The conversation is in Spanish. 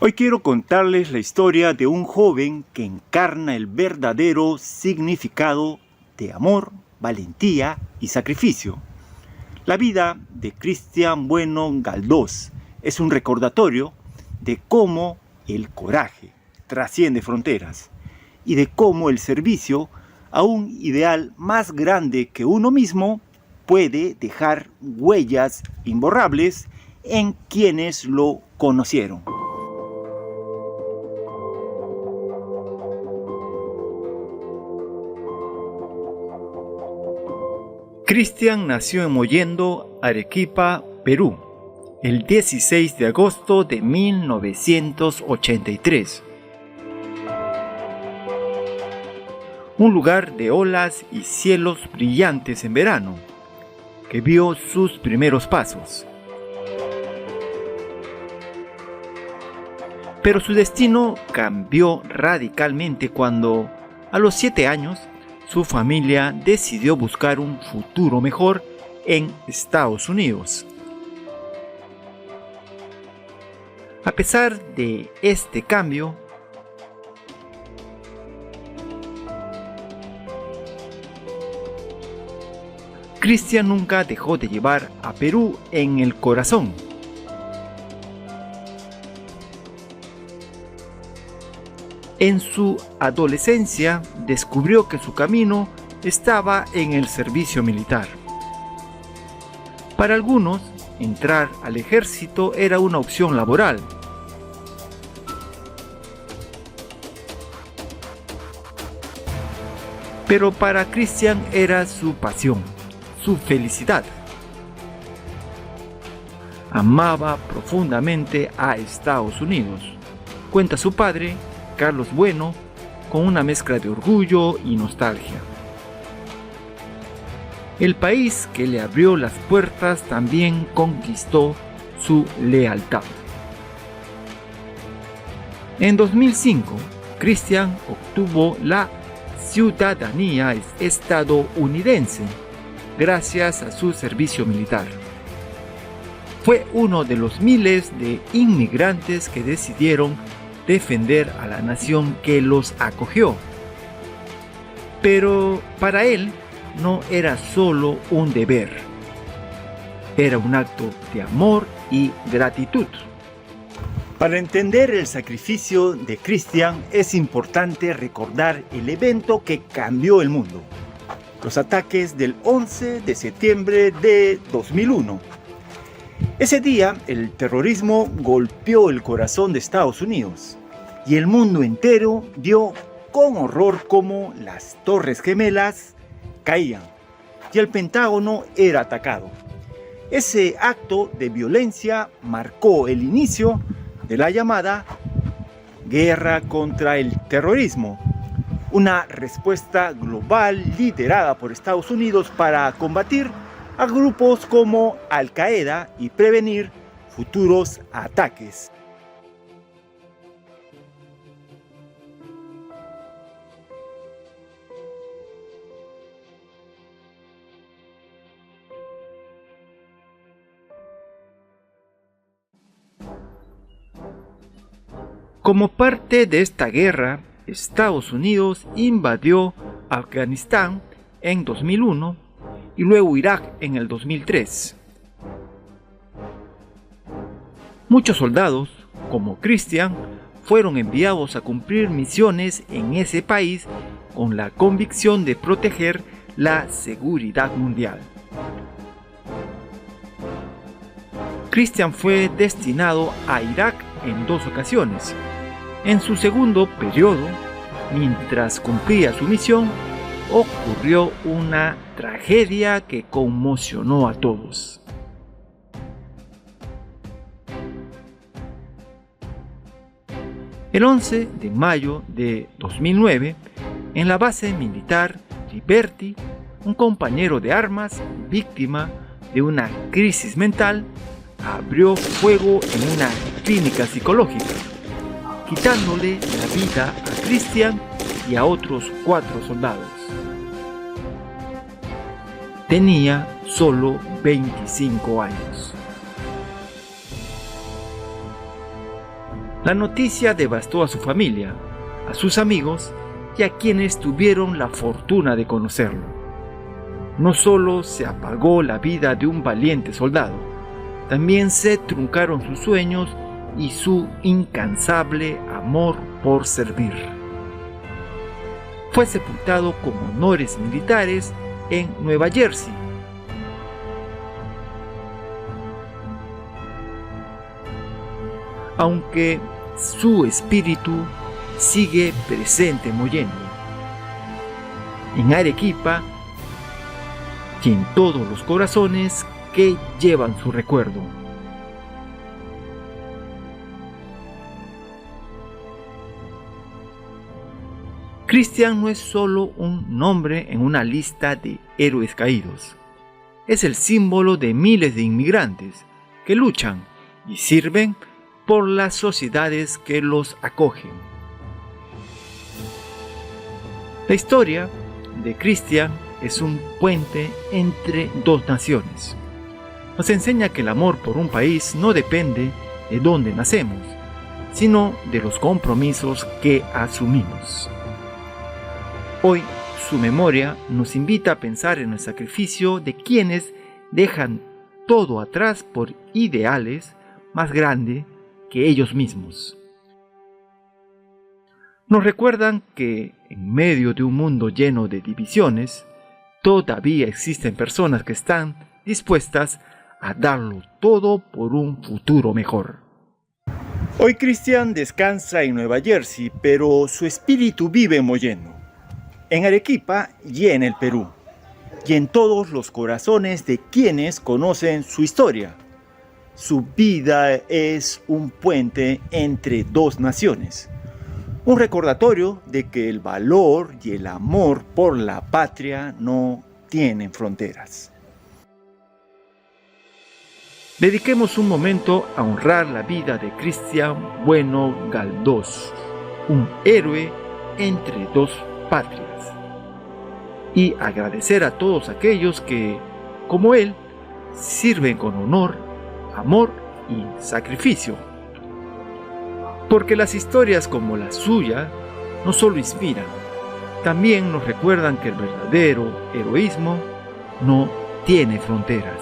Hoy quiero contarles la historia de un joven que encarna el verdadero significado de amor, valentía y sacrificio. La vida de Cristian Bueno Galdós es un recordatorio de cómo el coraje trasciende fronteras y de cómo el servicio a un ideal más grande que uno mismo puede dejar huellas imborrables en quienes lo conocieron. Cristian nació en Mollendo, Arequipa, Perú, el 16 de agosto de 1983. Un lugar de olas y cielos brillantes en verano, que vio sus primeros pasos. Pero su destino cambió radicalmente cuando, a los 7 años, su familia decidió buscar un futuro mejor en Estados Unidos. A pesar de este cambio, Cristian nunca dejó de llevar a Perú en el corazón. En su adolescencia descubrió que su camino estaba en el servicio militar. Para algunos, entrar al ejército era una opción laboral. Pero para Cristian era su pasión, su felicidad. Amaba profundamente a Estados Unidos, cuenta su padre, Carlos Bueno, con una mezcla de orgullo y nostalgia. El país que le abrió las puertas también conquistó su lealtad. En 2005, Cristian obtuvo la ciudadanía estadounidense gracias a su servicio militar. Fue uno de los miles de inmigrantes que decidieron defender a la nación que los acogió. Pero para él no era solo un deber, era un acto de amor y gratitud. Para entender el sacrificio de Cristian es importante recordar el evento que cambió el mundo: los ataques del 11 de septiembre de 2001. Ese día, el terrorismo golpeó el corazón de Estados Unidos y el mundo entero vio con horror cómo las Torres Gemelas caían y el Pentágono era atacado. Ese acto de violencia marcó el inicio de la llamada guerra contra el terrorismo, una respuesta global liderada por Estados Unidos para combatir a grupos como Al-Qaeda y prevenir futuros ataques. Como parte de esta guerra, Estados Unidos invadió Afganistán en 2001 y luego Irak en el 2003. Muchos soldados, como Cristian, fueron enviados a cumplir misiones en ese país con la convicción de proteger la seguridad mundial. Cristian fue destinado a Irak en 2 ocasiones. En su segundo periodo, mientras cumplía su misión, ocurrió una tragedia que conmocionó a todos. El 11 de mayo de 2009, en la base militar Liberty, un compañero de armas, víctima de una crisis mental, abrió fuego en una clínica psicológica, quitándole la vida a Cristian y a otros 4 soldados. Tenía solo 25 años. La noticia devastó a su familia, a sus amigos y a quienes tuvieron la fortuna de conocerlo. No solo se apagó la vida de un valiente soldado, también se truncaron sus sueños y su incansable amor por servir. Fue sepultado con honores militares en Nueva Jersey. Aunque su espíritu sigue presente en Mollendo, en Arequipa y en todos los corazones que llevan su recuerdo. Cristian no es solo un nombre en una lista de héroes caídos. Es el símbolo de miles de inmigrantes que luchan y sirven por las sociedades que los acogen. La historia de Cristian es un puente entre dos naciones. Nos enseña que el amor por un país no depende de dónde nacemos, sino de los compromisos que asumimos. Hoy, su memoria nos invita a pensar en el sacrificio de quienes dejan todo atrás por ideales más grandes que ellos mismos. Nos recuerdan que en medio de un mundo lleno de divisiones, todavía existen personas que están dispuestas a darlo todo por un futuro mejor. Hoy Cristian descansa en Nueva Jersey, pero su espíritu vive en Mollendo, en Arequipa y en el Perú, y en todos los corazones de quienes conocen su historia. Su vida es un puente entre dos naciones, un recordatorio de que el valor y el amor por la patria no tienen fronteras. Dediquemos un momento a honrar la vida de Cristian Bueno Galdós, un héroe entre dos patrias, y agradecer a todos aquellos que, como él, sirven con honor, amor y sacrificio. Porque las historias como la suya no solo inspiran, también nos recuerdan que el verdadero heroísmo no tiene fronteras.